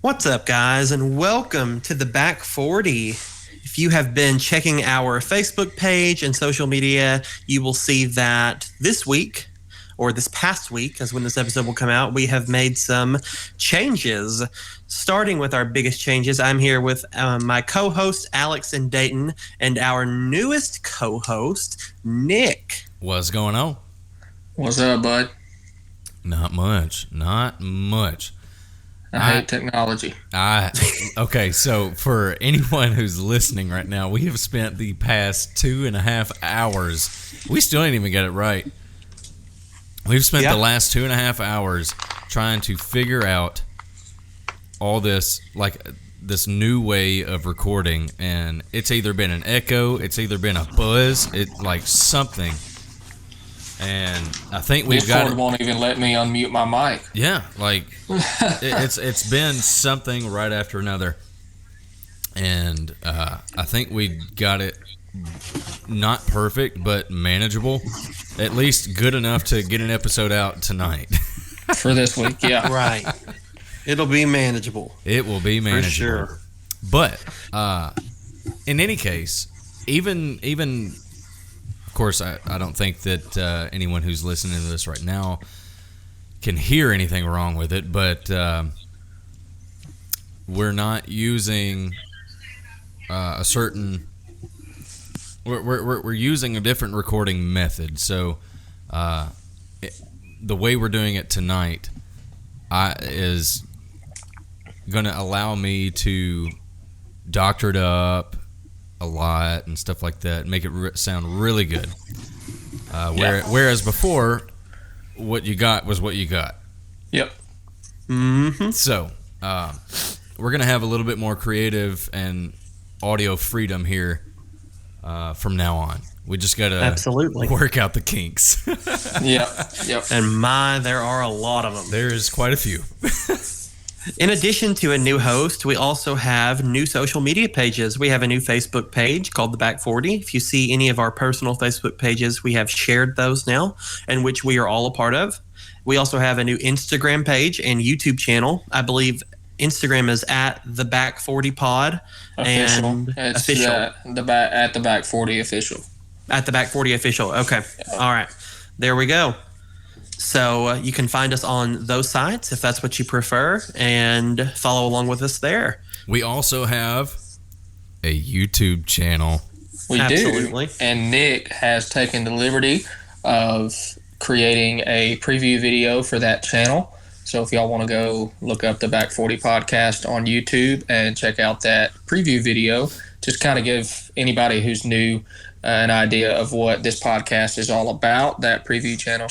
What's up, guys, and welcome to the Back 40. If you have been checking our Facebook page and social media, you will see that this week, or this past week, as when this episode will come out, we have made some changes. Starting with our biggest changes, I'm here with my co-host, Alex and Dayton, and our newest co-host, Nick. What's going on? What's up, bud? Not much. I hate technology. Okay, so for anyone who's listening right now, we have spent the past 2.5 hours. We still ain't even got it right. We've spent the last 2.5 hours trying to figure out all this, like this new way of recording, and it's either been an echo, it's either been a buzz, it's like something. And I think we've got it. Won't even let me unmute my mic. Yeah, like it's been something right after another, and I think we got it not perfect, but manageable. At least good enough to get an episode out tonight. For this week, yeah. Right. It'll be manageable. It will be manageable. For sure. But in any case, even of course, I don't think that anyone who's listening to this right now can hear anything wrong with it, but we're not using a certain. We're using a different recording method. So the way we're doing it tonight is going to allow me to doctor it up a lot and stuff like that, make it sound really good. Whereas before, what you got was what you got. Yep. Mm-hmm. So we're going to have a little bit more creative and audio freedom here from now on. We just got to work out the kinks. Yep. And there are a lot of them. There's quite a few. In addition to a new host, we also have new social media pages. We have a new Facebook page called The Back 40. If you see any of our personal Facebook pages, we have shared those now, and which we are all a part of. We also have a new Instagram page and YouTube channel. I believe Instagram is at The Back 40 Pod. Official. And it's official. At the Back 40 official. At The Back 40 official. Okay. Yeah. All right. There we go. So you can find us on those sites if that's what you prefer, and follow along with us there. We also have a YouTube channel. We Absolutely. do. And Nick has taken the liberty of creating a preview video for that channel. So if y'all want to go look up the Back 40 podcast on YouTube and check out that preview video, just kind of give anybody who's new an idea of what this podcast is all about. That preview channel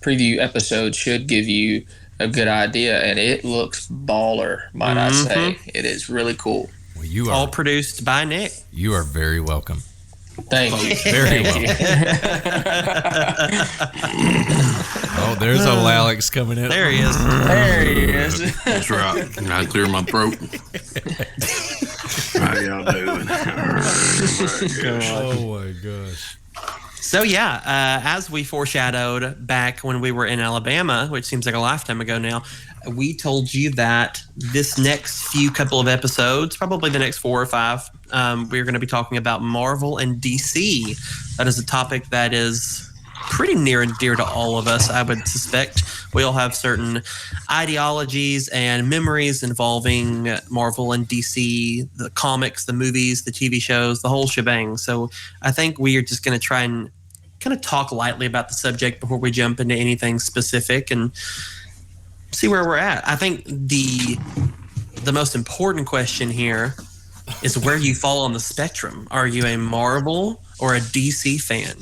preview episode should give you a good idea, and it looks baller, might I say. It is really cool. Well, you are all produced by Nick. You are very welcome. Thank you. Very welcome. Oh, there's old Alex coming in. There he is. There he is. That's right. I clear my throat. How y'all doing? Oh my gosh. So as we foreshadowed back when we were in Alabama, which seems like a lifetime ago now, we told you that this next few couple of episodes, probably the next 4 or 5, we're going to be talking about Marvel and DC. That is a topic that is pretty near and dear to all of us, I would suspect. We all have certain ideologies and memories involving Marvel and DC, the comics, the movies, the TV shows, the whole shebang. So I think we are just going to try and kind of talk lightly about the subject before we jump into anything specific and see where we're at. I think the most important question here is where you fall on the spectrum. Are you a Marvel or a DC fan?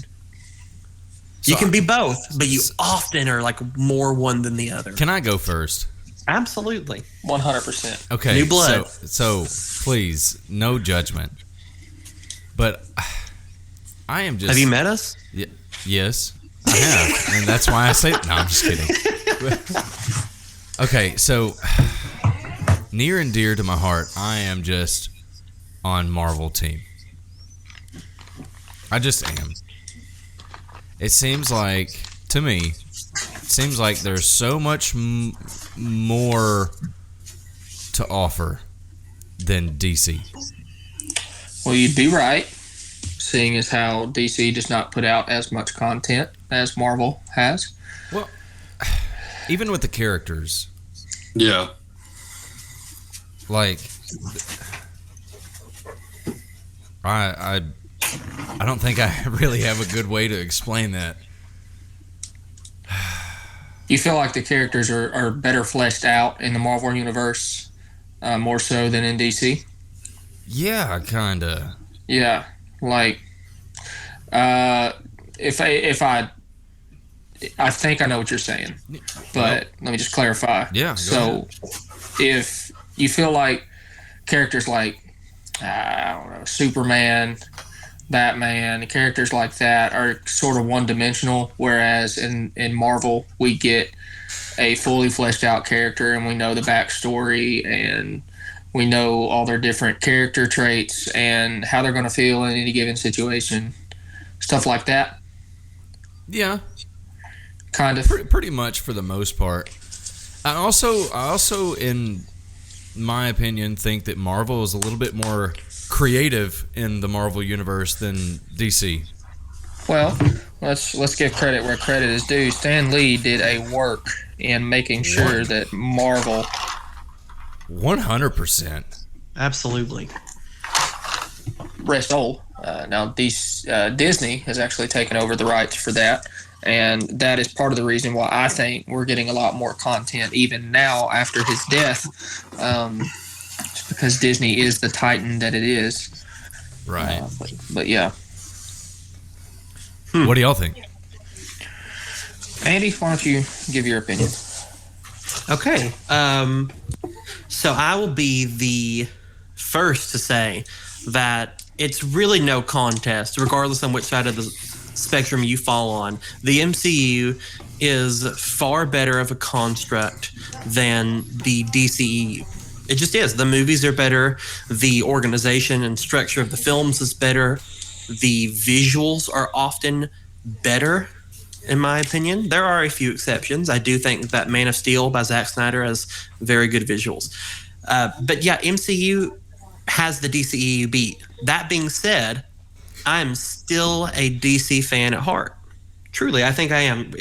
You can be both, but you often are like more one than the other. Can I go first? Absolutely. 100%. Okay. New blood. So please, no judgment. But I am just... Have you met us? Yes, I have. And that's why I say... No, I'm just kidding. Okay, so near and dear to my heart, I am just on Marvel team. I just am. It seems like, to me, there's so much more to offer than DC. Well, you'd be right, seeing as how DC does not put out as much content as Marvel has. Well, even with the characters, Yeah. like I don't think I really have a good way to explain that. You feel like the characters are better fleshed out in the Marvel universe, more so than in DC? Yeah, kinda. Yeah, like if I think I know what you're saying, but let me just clarify. Yeah. So if you feel like characters like I don't know, Superman, Batman, characters like that are sort of one-dimensional, whereas in Marvel we get a fully fleshed out character and we know the backstory and we know all their different character traits and how they're going to feel in any given situation, stuff like that. Yeah, Kind of. pretty much for the most part. I also, in my opinion, think that Marvel is a little bit more creative in the Marvel universe than DC. Well, let's give credit where credit is due. Stan Lee did a work in making sure that Marvel 100%. Absolutely. rest whole. Now Disney has actually taken over the rights for that, and that is part of the reason why I think we're getting a lot more content even now after his death, just because Disney is the titan that it is. Right. But yeah. What do y'all think? Andy, why don't you give your opinion? Okay. So I will be the first to say that it's really no contest, regardless on which side of the spectrum you fall on. The MCU is far better of a construct than the DCEU. It just is. The movies are better. The organization and structure of the films is better. The visuals are often better, in my opinion. There are a few exceptions. I do think that Man of Steel by Zack Snyder has very good visuals. But yeah, MCU has the DCEU beat. That being said, I'm still a DC fan at heart. Truly, I think I am.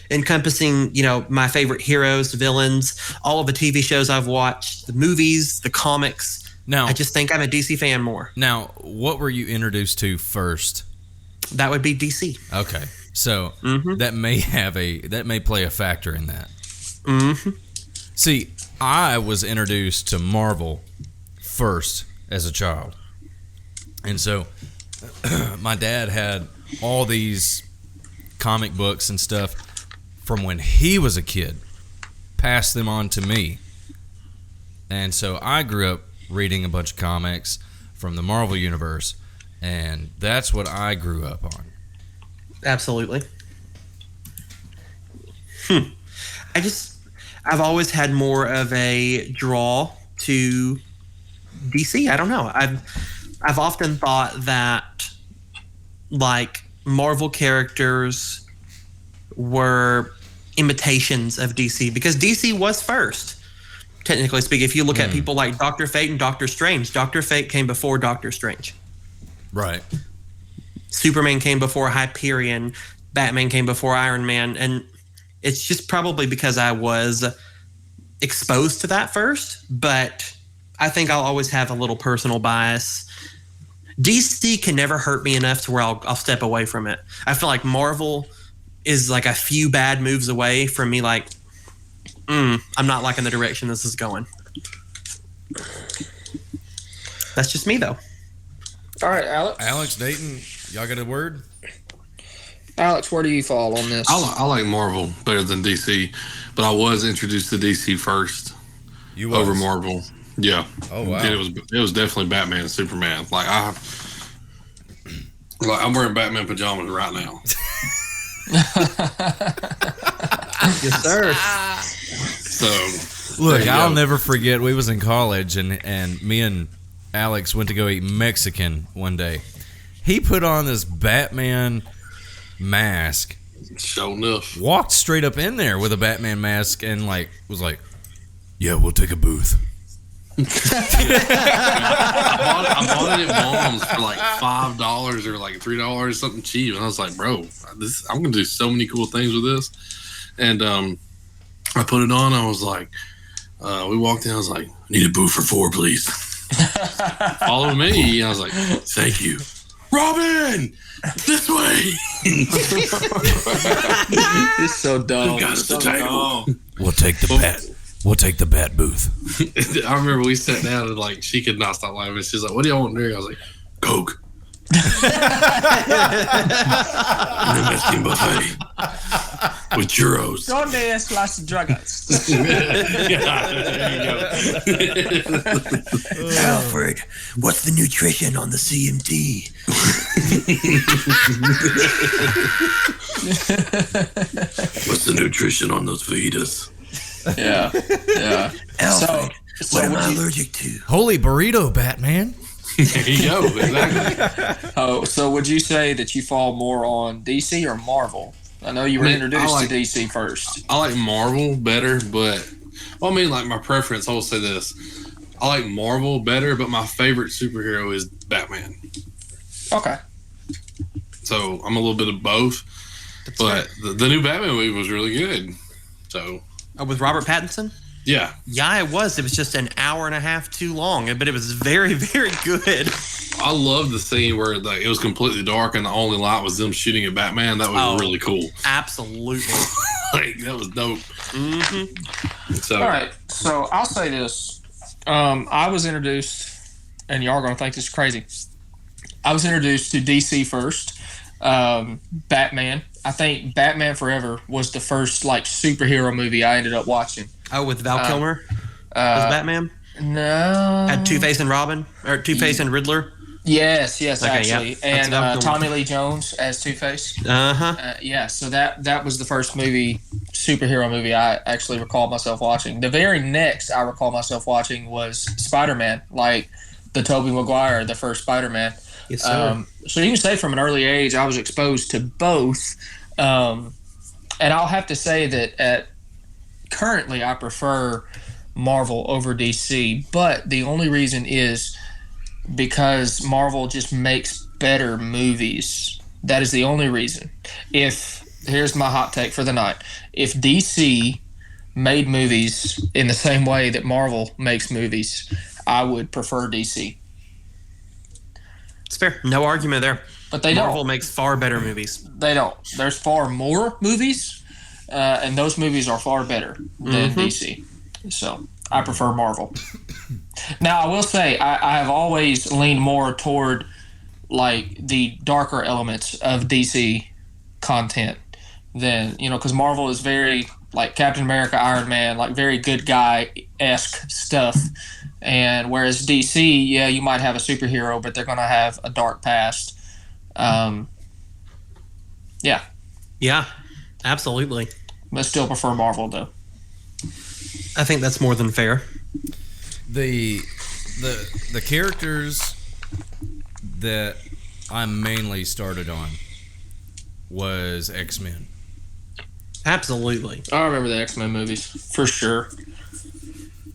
Encompassing, my favorite heroes, villains, all of the TV shows I've watched, the movies, the comics. Now, I just think I'm a DC fan more. Now, what were you introduced to first? That would be DC. Okay, so that may play a factor in that. Mm-hmm. See, I was introduced to Marvel first as a child, and so my dad had all these comic books and stuff from when he was a kid, passed them on to me, and so I grew up reading a bunch of comics from the Marvel universe, and that's what I grew up on. Absolutely. I've always had more of a draw to DC. I don't know. I've often thought that like Marvel characters were imitations of DC because DC was first. Technically speaking, if you look at people like Dr. Fate and Doctor Strange, Dr. Fate came before Doctor Strange. Right. Superman came before Hyperion. Batman came before Iron Man. And it's just probably because I was exposed to that first. But I think I'll always have a little personal bias. DC can never hurt me enough to where I'll step away from it. I feel like Marvel is like a few bad moves away from me like, I'm not liking the direction this is going. That's just me, though. All right, Alex. Alex, Dayton, y'all got a word? Alex, where do you fall on this? I like Marvel better than DC, but I was introduced to DC first over Marvel. Yeah. Oh wow. And it was definitely Batman and Superman. I'm wearing Batman pajamas right now. Yes, sir. So Look, I'll never forget. We was in college, and me and Alex went to go eat Mexican one day. He put on this Batman mask. Sure enough. Walked straight up in there with a Batman mask and was like, "Yeah, we'll take a booth." I bought it at Mom's for like $5 or like $3, something cheap, and I was like, bro, I'm gonna do so many cool things with this. And I put it on. I was like, we walked in. I was like, I need a booth for 4, please. Follow me. I was like, thank you, Robin. This way. It's so dumb. Who got us the table? We'll take the bat. We'll take the bat booth. I remember we sat down and like she could not stop laughing. She's like, "What do y'all want to drink?" I was like, "Coke." And a Mexican buffet with churros. Donde es las drogas? Alfred, what's the nutrition on the CMT? What's the nutrition on those Vitas? Yeah. Alfred, So what am would I you- allergic to? Holy burrito, Batman. There you go. Exactly. Oh, so would you say that you fall more on DC or Marvel? I know you were introduced to DC first. I like Marvel better, but like my preference. I will say this: I like Marvel better, but my favorite superhero is Batman. Okay. So I'm a little bit of both. But the new Batman movie was really good. So With Robert Pattinson? yeah. Yeah, it was. It was just an hour and a half too long, but it was very, very good. I love the scene where it was completely dark and the only light was them shooting at Batman. That was really cool. Absolutely. Like that was dope. Mm-hmm. So All right. So I'll say this. I was introduced, and y'all are going to think this is crazy. I was introduced to DC first. Batman. I think Batman Forever was the first like superhero movie I ended up watching. Oh, with Val Kilmer was Batman? No. Had Two-Face and Robin? Or Two-Face and Riddler? Yes, Okay, actually. yeah. That's And Val Kilmer. Tommy Lee Jones as Two-Face. Uh-huh. Yeah, so that was the first superhero movie I actually recall myself watching. The very next I recall myself watching was Spider-Man, like the Tobey Maguire, the first Spider-Man. Yes, sir. So you can say from an early age I was exposed to both. And I'll have to say that currently I prefer Marvel over DC, but the only reason is because Marvel just makes better movies. That is the only reason. Here's my hot take for the night. If DC made movies in the same way that Marvel makes movies, I would prefer DC. It's fair. No argument there. But they Marvel don't. makes far better movies. They don't. There's far more movies, and those movies are far better than DC. So I prefer Marvel. Now I will say I have always leaned more toward like the darker elements of DC content than because Marvel is very like Captain America, Iron Man, like very good guy-esque stuff. And whereas DC, yeah, you might have a superhero, but they're going to have a dark past. Yeah. Yeah, absolutely. But still prefer Marvel, though. I think that's more than fair. The characters that I mainly started on was X-Men. Absolutely. I remember the X-Men movies, for sure.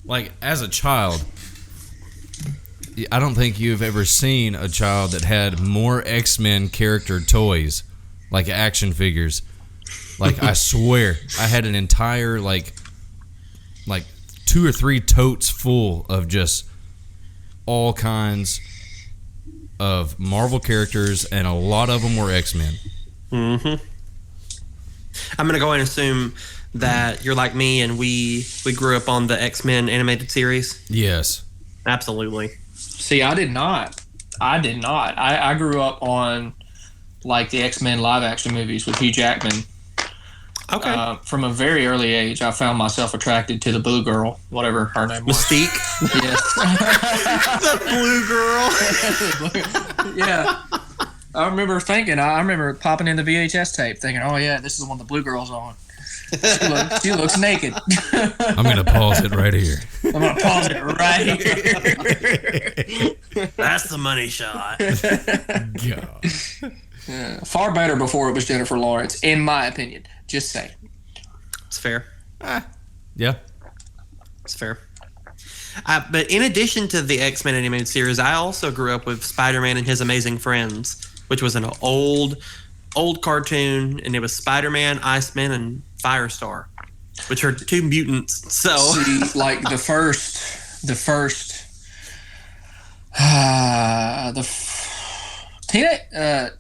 Like, as a child, I don't think you've ever seen a child that had more X-Men character toys, like action figures. Like, I swear, I had an entire, like 2 or 3 totes full of just all kinds of Marvel characters, and a lot of them were X-Men. Mm-hmm. I'm going to go ahead and assume that you're like me and we grew up on the X-Men animated series. Yes. Absolutely. See, I did not. I grew up on like the X-Men live action movies with Hugh Jackman. Okay. From a very early age, I found myself attracted to the Blue Girl, whatever her name was. Mystique. Yes. The Blue Girl. Yeah. I remember popping in the VHS tape thinking, oh yeah, this is the one the Blue Girl's on. She looks naked. I'm going to pause it right here. I'm going to pause it right here. That's the money shot. God. Yeah, far better before it was Jennifer Lawrence, in my opinion. Just saying. It's fair. Yeah. It's fair. But in addition to the X-Men animated series, I also grew up with Spider-Man and His Amazing Friends, which was an old cartoon, and it was Spider-Man, Iceman, and Firestar, which are two mutants. So, see, like the first,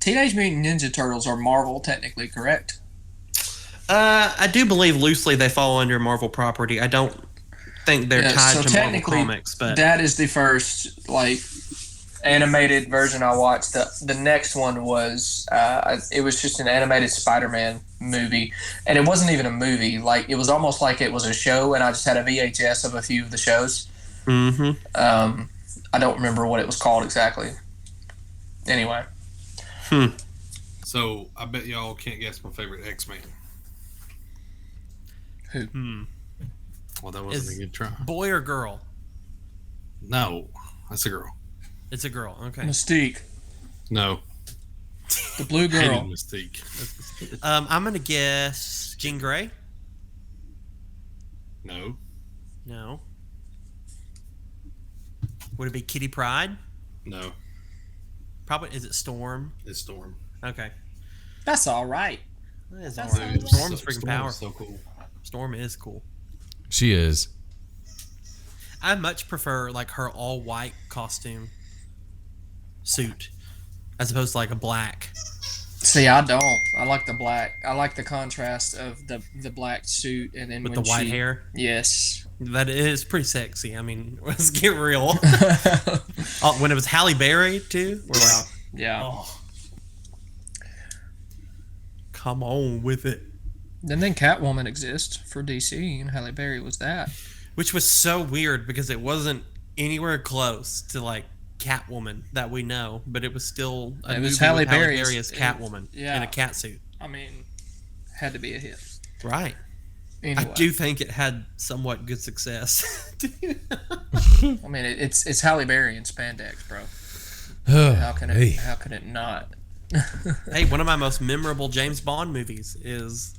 Teenage Mutant Ninja Turtles are Marvel, technically, correct? I do believe loosely they fall under Marvel property. I don't think they're tied to Marvel comics, but that is the first like animated version I watched. The next one was it was just an animated Spider-Man movie, and it wasn't even a movie. Like it was almost like it was a show, and I just had a VHS of a few of the shows. Mm-hmm. I don't remember what it was called exactly. Anyway. So I bet y'all can't guess my favorite X-Man. Who? Well, that wasn't a good try. Boy or girl? No, that's a girl. It's a girl. Okay. Mystique. No. The blue Hated girl. Mystique. I'm gonna guess Jean Grey. No. No. Would it be Kitty Pryde? No. Probably. Is it Storm? It's Storm. Okay. That's all right. That is That's all right. all right. Storm's freaking Storm powerful. is so cool. Storm is cool. She is. I much prefer like her all white costume suit as opposed to like a black. See, I don't. I like the black. I like the contrast of the black suit and then With when the white hair. Yes. That is pretty sexy. I mean, let's get real. When it was Halle Berry too, we're like, Yeah. oh, come on with it. And then Catwoman exists for DC, and Halle Berry was that. Which was so weird because it wasn't anywhere close to like Catwoman that we know, but it was still a It movie was Halle with Halle Berry Berry as- as Catwoman yeah. in a cat suit. I mean, had to be a hit. Right. Anyway. I do think it had somewhat good success. I mean, it's Halle Berry in spandex, bro. How can it not? Hey, one of my most memorable James Bond movies is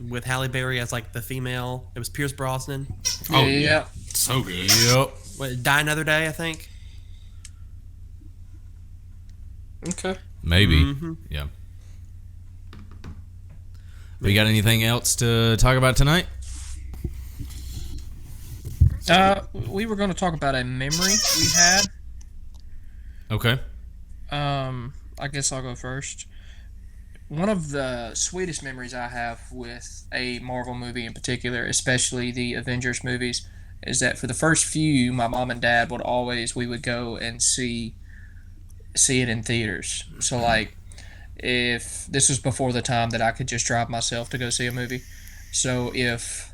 with Halle Berry as like the female. It was Pierce Brosnan. Oh, Yeah. yeah. So good. Yep. What, Die Another Day, I think. Okay. Maybe. Mm-hmm. Yeah. We got anything else to talk about tonight? We were going to talk about a memory we had. Okay. I guess I'll go first. One of the sweetest memories I have with a Marvel movie in particular, especially the Avengers movies, is that for the first few, my mom and dad we would go and see it in theaters. So like, if this was before the time that I could just drive myself to go see a movie. So if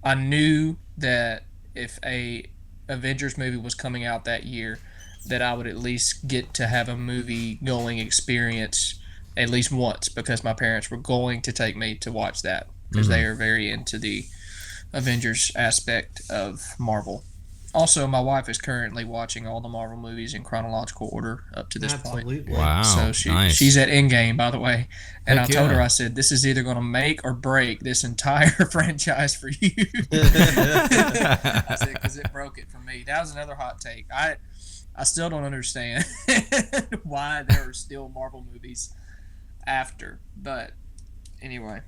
I knew that if a Avengers movie was coming out that year, that I would at least get to have a movie going experience at least once, because my parents were going to take me to watch that because they are very into the Avengers aspect of Marvel. Also, my wife is currently watching all the Marvel movies in chronological order up to this point. Wow. So she's at Endgame, by the way. And Heck I told her, yeah. I said, this is either going to make or break this entire franchise for you. I said, because it broke it for me. That was another hot take. I still don't understand why there are still Marvel movies after. But anyway.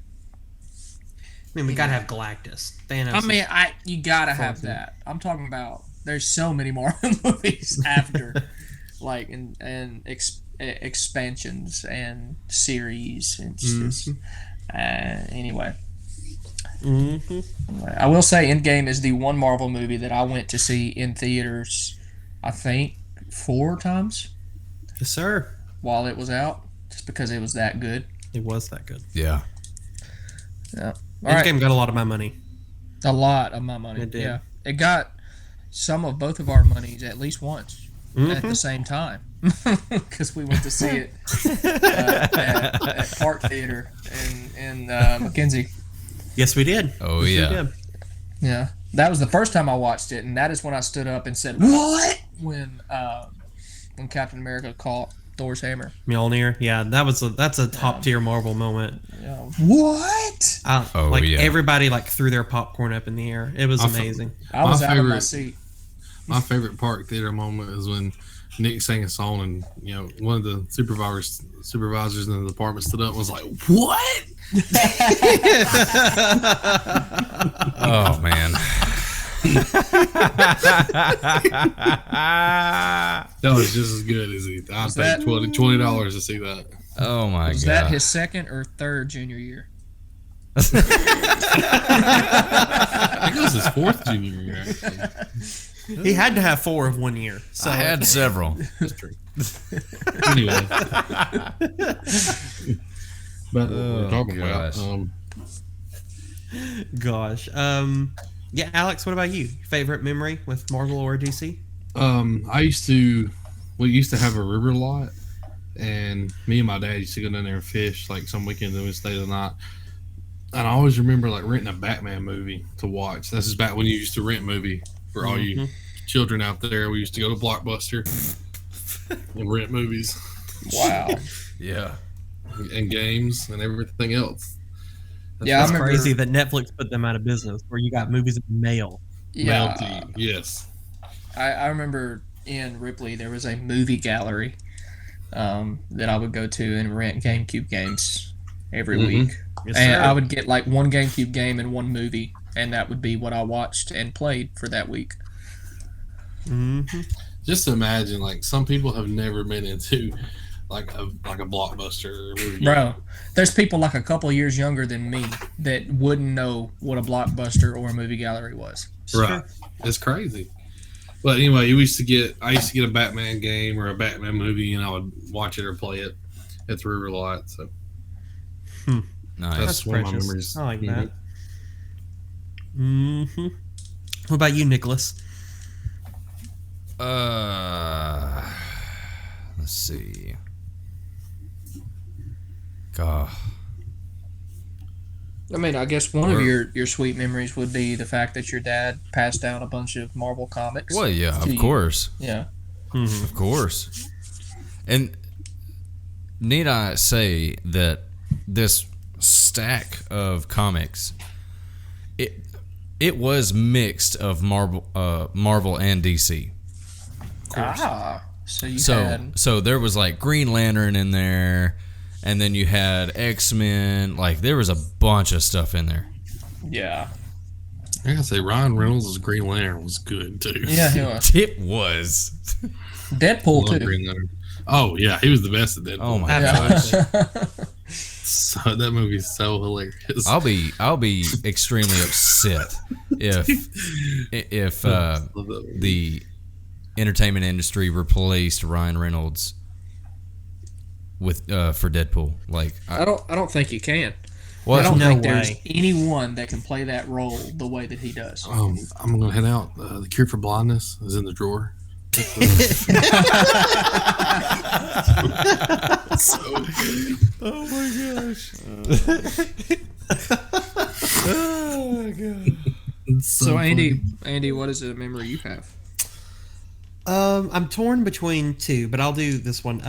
I mean, we gotta have Galactus. Thanos. I mean, you gotta have that. I'm talking about there's so many Marvel movies after, like and expansions and series and just, anyway. I will say Endgame is the one Marvel movie that I went to see in theaters, I think 4 times Yes, sir. while it was out, just because it was that good. It was that good. Yeah. Yeah. All right. Endgame got a lot of my money. A lot of my money. It did. Yeah. It got some of both of our monies at least once at the same time, because we went to see it at Park Theater in McKenzie. Yes, we did. Oh, Yes, we yeah. did. Yeah. That was the first time I watched it, and that is when I stood up and said, "What?" when Captain America Thor's hammer. Mjolnir. Yeah, that's a top tier Marvel moment. Yeah. What? Everybody like threw their popcorn up in the air. It was amazing. I was out of my seat. My favorite park theater moment is when Nick sang a song and one of the supervisors in the department stood up and was like, "What?" Oh man. That was just as good as it. I paid $20 to see that. Oh my god. Was that his second or third junior year? I think it was his fourth junior year, actually. He had to have 4 of 1 year. So I had several. That's true. Anyway. But what we're talking about. Gosh. Yeah, Alex, what about you? Favorite memory with Marvel or DC? We used to have a river lot, and me and my dad used to go down there and fish like some weekends and we'd stay the night. And I always remember like renting a Batman movie to watch. This is back when you used to rent movie for all you children out there. We used to go to Blockbuster and rent movies. Wow. Yeah. And games and everything else. That's crazy that Netflix put them out of business, where you got movies in the mail. Yeah. Mail to you. Yes. I remember in Ripley there was a movie gallery that I would go to and rent GameCube games every week. Yes, and sir. I would get like one GameCube game and one movie, and that would be what I watched and played for that week. Just imagine, like, some people have never been into like a Blockbuster movie. Bro, there's people like a couple years younger than me that wouldn't know what a Blockbuster or a movie gallery was. Right. It's crazy. But anyway, I used to get a Batman game or a Batman movie, and I would watch it or play it at the River Lot. So Nice. that's one precious. of my memories. I like that. What about you, Nicholas? Let's see. God. I mean, I guess one of your sweet memories would be the fact that your dad passed down a bunch of Marvel comics. Well, yeah, to of you. course. Yeah. Of course. And need I say that this stack of comics, it was mixed of Marvel and DC. So there was like Green Lantern in there, and then you had X-Men. Like there was a bunch of stuff in there. Yeah. I gotta say, Ryan Reynolds' Green Lantern was good too. Yeah, he was. It was. Deadpool Love too. Green Lantern. Oh yeah, he was the best at Deadpool. Oh my Yeah. gosh. So that movie's so hilarious. I'll be extremely upset if the entertainment industry replaced Ryan Reynolds with for Deadpool. Like I don't think you can. well, I don't no think there's way. anyone that can play that role the way that he does. I'm gonna head out. The Cure for Blindness is in the drawer. So good. oh my gosh. Oh god. It's So funny. Andy, what is a memory you have? I'm torn between two, but I'll do this one.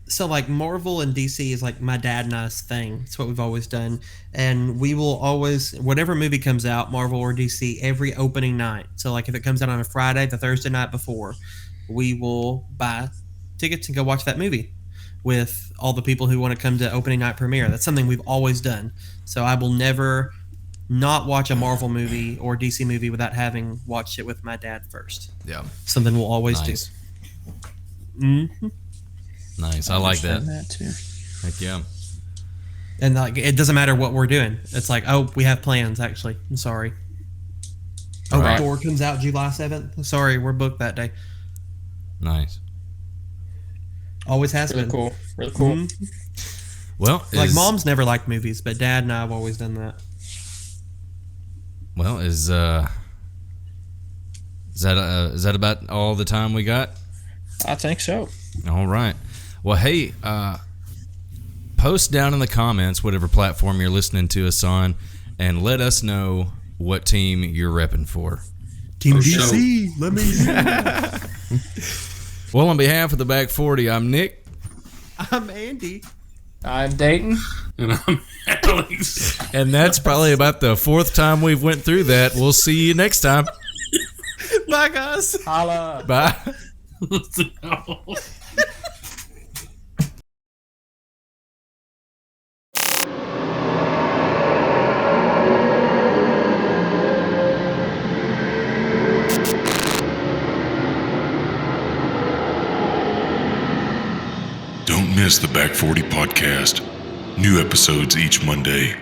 So like Marvel and DC is like my dad and I's thing. It's what we've always done, and we will always, whatever movie comes out, Marvel or DC, every opening night. So like if it comes out on a Friday, the Thursday night before, we will buy tickets and go watch that movie with all the people who want to come to opening night premiere. That's something we've always done. So I will never not watch a Marvel movie or DC movie without having watched it with my dad first. Yeah. Something we'll always Nice. do. Nice. I like that. Understand too. Heck yeah. And like it doesn't matter what we're doing. It's like, oh, we have plans actually. I'm sorry. Oh, Right. Thor comes out July 7th. Sorry, we're booked that day. Nice. Always has Really been. cool. Really cool. Mhm. Well, Like mom's never liked movies, but dad and I have always done that. Well, is that about all the time we got? I think so. All right. Well, hey, post down in the comments whatever platform you're listening to us on, and let us know what team you're repping for. Team DC, let me. Well, on behalf of the Back 40, I'm Nick. I'm Andy. I'm Dayton. And I'm Alex. And that's probably about the fourth time we've went through that. We'll see you next time. Bye, guys. Holla. Bye. What the hell? Don't miss the Back 40 podcast. New episodes each Monday.